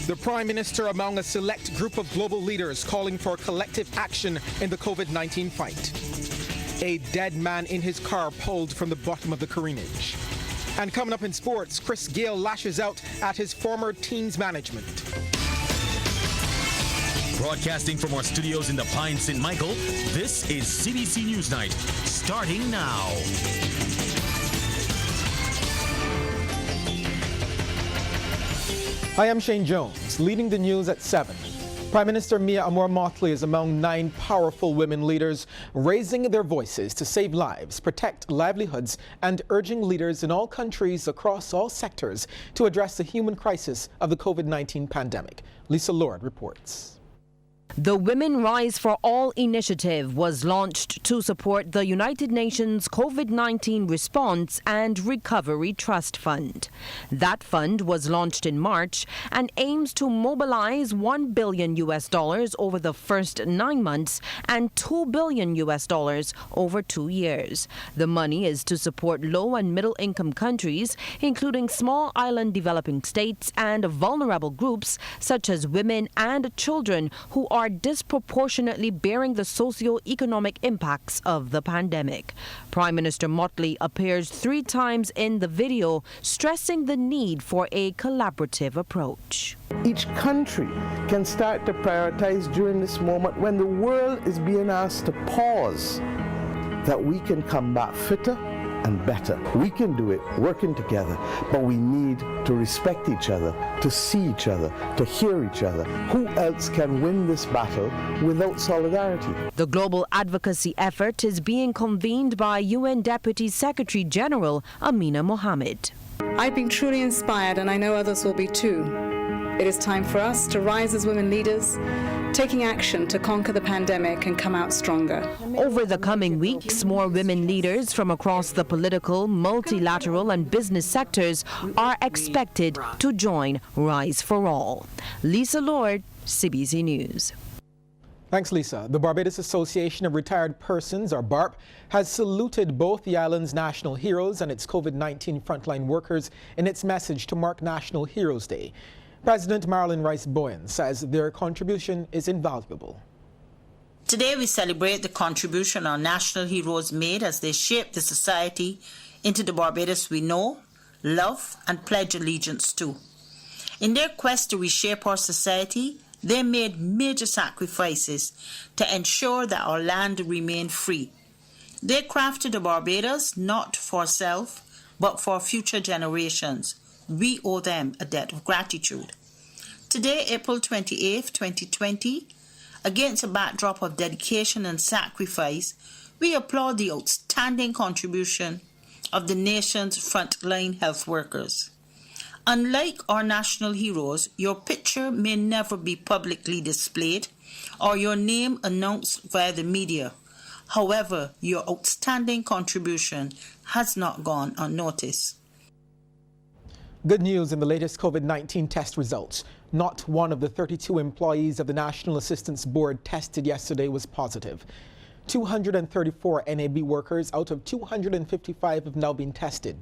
The Prime Minister among a select group of global leaders calling for collective action in the COVID-19 fight. A dead man in his car pulled from the bottom of the careenage. And coming up in sports, Chris Gayle lashes out at his former team's management. Broadcasting from our studios in the Pine St. Michael, this is CBC Newsnight, starting now. Hi, I'm Shane Jones, leading the news at 7. Prime Minister Mia Amor-Motley is among 9 powerful women leaders raising their voices to save lives, protect livelihoods, and urging leaders in all countries across all sectors to address the human crisis of the COVID-19 pandemic. Lisa Lord reports. The Women Rise for All initiative was launched to support the United Nations COVID-19 Response and Recovery Trust Fund. That fund was launched in March and aims to mobilize $1 billion over the first 9 months and $2 billion over 2 years. The money is to support low and middle income countries, including small island developing states and vulnerable groups such as women and children who are disproportionately bearing the socio-economic impacts of the pandemic. Prime Minister Motley appears 3 times in the video, stressing the need for a collaborative approach. Each country can start to prioritize during this moment when the world is being asked to pause, that we can come back fitter and better. We can do it working together, but we need to respect each other, to see each other, to hear each other. Who else can win this battle without solidarity? The global advocacy effort is being convened by UN Deputy Secretary General Amina Mohammed. I've been truly inspired, and I know others will be too. It is time for us to rise as women leaders, taking action to conquer the pandemic and come out stronger. Over the coming weeks, more women leaders from across the political, multilateral and business sectors are expected to join Rise for All. Lisa Lord, CBC News. Thanks, Lisa. The Barbados Association of Retired Persons, or BARP, has saluted both the island's national heroes and its COVID-19 frontline workers in its message to mark National Heroes Day. President Marilyn Rice-Bowen says their contribution is invaluable. Today we celebrate the contribution our national heroes made as they shaped the society into the Barbados we know, love and pledge allegiance to. In their quest to reshape our society, they made major sacrifices to ensure that our land remained free. They crafted a Barbados not for self, but for future generations. We owe them a debt of gratitude. Today, April 28, 2020, against a backdrop of dedication and sacrifice, we applaud the outstanding contribution of the nation's frontline health workers. Unlike our national heroes, your picture may never be publicly displayed or your name announced via the media. However, your outstanding contribution has not gone unnoticed. Good news in the latest COVID-19 test results. Not one of the 32 employees of the National Assistance Board tested yesterday was positive. 234 NAB workers out of 255 have now been tested.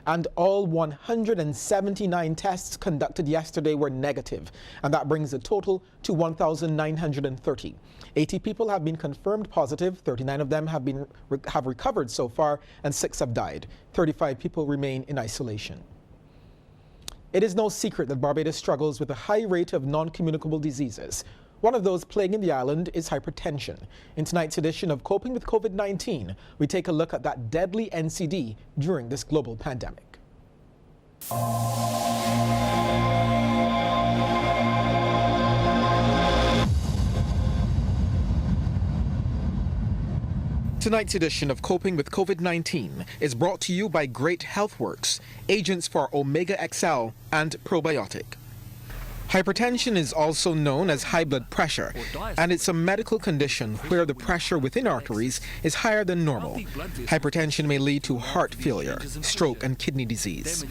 And all 179 tests conducted yesterday were negative, and that brings the total to 1,930. 80 people have been confirmed positive, 39 of them have recovered so far, and 6 have died. 35 people remain in isolation. It is no secret that Barbados struggles with a high rate of non-communicable diseases. One of those plaguing the island is hypertension. In tonight's edition of Coping with COVID-19, we take a look at that deadly NCD during this global pandemic. Tonight's edition of Coping with COVID-19 is brought to you by Great Healthworks, agents for Omega XL and Probiotic. Hypertension is also known as high blood pressure, and it's a medical condition where the pressure within arteries is higher than normal. Hypertension may lead to heart failure, stroke, and kidney disease.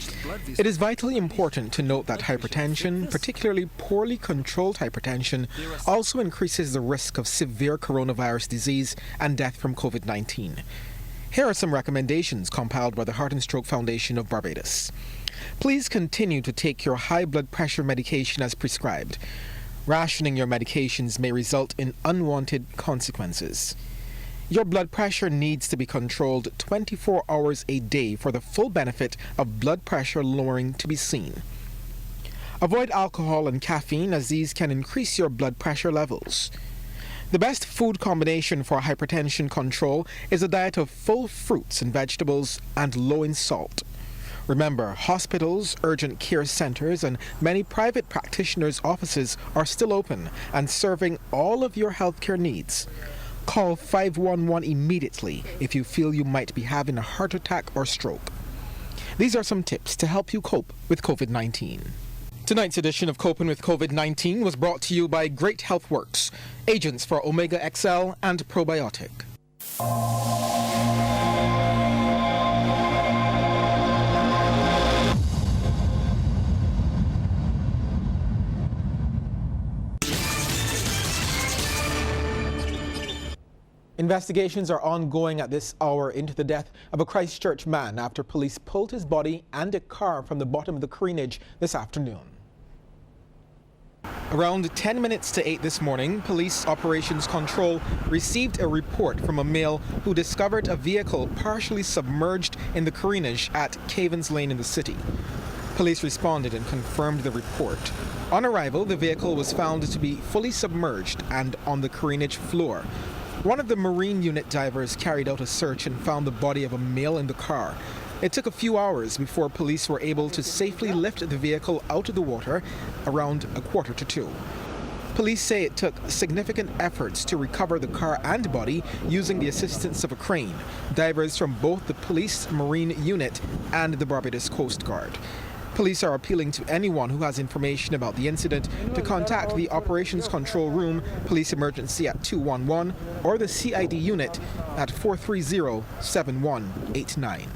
It is vitally important to note that hypertension, particularly poorly controlled hypertension, also increases the risk of severe coronavirus disease and death from COVID-19. Here are some recommendations compiled by the Heart and Stroke Foundation of Barbados. Please continue to take your high blood pressure medication as prescribed. Rationing your medications may result in unwanted consequences. Your blood pressure needs to be controlled 24 hours a day for the full benefit of blood pressure lowering to be seen. Avoid alcohol and caffeine, as these can increase your blood pressure levels. The best food combination for hypertension control is a diet of full fruits and vegetables and low in salt. Remember, hospitals, urgent care centers, and many private practitioners' offices are still open and serving all of your healthcare needs. Call 511 immediately if you feel you might be having a heart attack or stroke. These are some tips to help you cope with COVID-19. Tonight's edition of Coping with COVID-19 was brought to you by Great Health Works, agents for Omega XL and Probiotic. Investigations are ongoing at this hour into the death of a Christchurch man after police pulled his body and a car from the bottom of the careenage this afternoon. Around 10 minutes to 8 this morning, Police Operations Control received a report from a male who discovered a vehicle partially submerged in the careenage at Cavens Lane in the city. Police responded and confirmed the report. On arrival, the vehicle was found to be fully submerged and on the careenage floor. One of the Marine Unit divers carried out a search and found the body of a male in the car. It took a few hours before police were able to safely lift the vehicle out of the water around 1:45. Police say it took significant efforts to recover the car and body using the assistance of a crane. Divers from both the Police Marine Unit and the Barbados Coast Guard. Police are appealing to anyone who has information about the incident to contact the Operations Control Room, Police Emergency at 211, or the CID unit at 430-7189.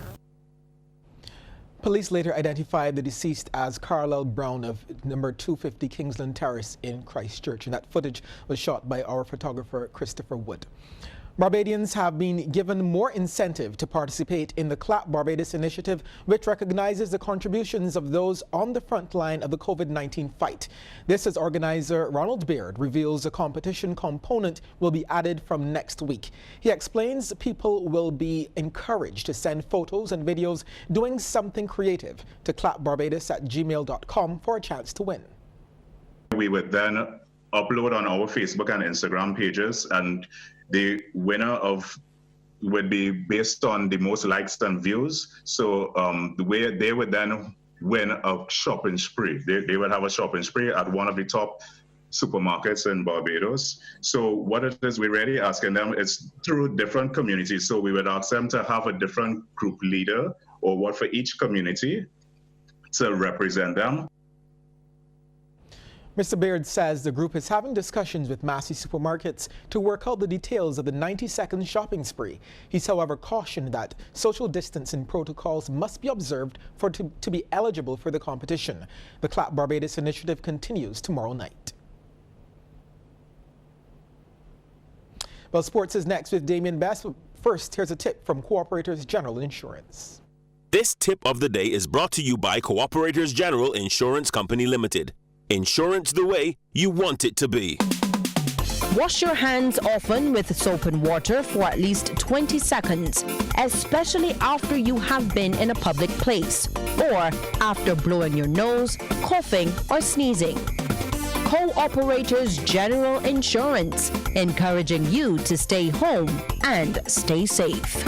Police later identified the deceased as Carlisle Brown of number 250 Kingsland Terrace in Christchurch, and that footage was shot by our photographer Christopher Wood. Barbadians have been given more incentive to participate in the Clap Barbados initiative, which recognizes the contributions of those on the front line of the COVID-19 fight. This, as organizer Ronald Beard reveals, a competition component will be added from next week. He explains people will be encouraged to send photos and videos doing something creative to clapbarbados@gmail.com for a chance to win. We would then upload on our Facebook and Instagram pages, and the winner would be based on the most likes and views. So the way they would then win a shopping spree. They would have a shopping spree at one of the top supermarkets in Barbados. So what it is we're really asking them is through different communities. So we would ask them to have a different group leader or what for each community to represent them. Mr. Beard says the group is having discussions with Massey supermarkets to work out the details of the 90-second shopping spree. He's, however, cautioned that social distancing protocols must be observed to be eligible for the competition. The Clap Barbados initiative continues tomorrow night. Well, sports is next with Damien Best. First, here's a tip from Cooperators General Insurance. This tip of the day is brought to you by Cooperators General Insurance Company Limited. Insurance the way you want it to be. Wash your hands often with soap and water for at least 20 seconds, especially after you have been in a public place or after blowing your nose, coughing, or sneezing. Cooperators General Insurance, encouraging you to stay home and stay safe.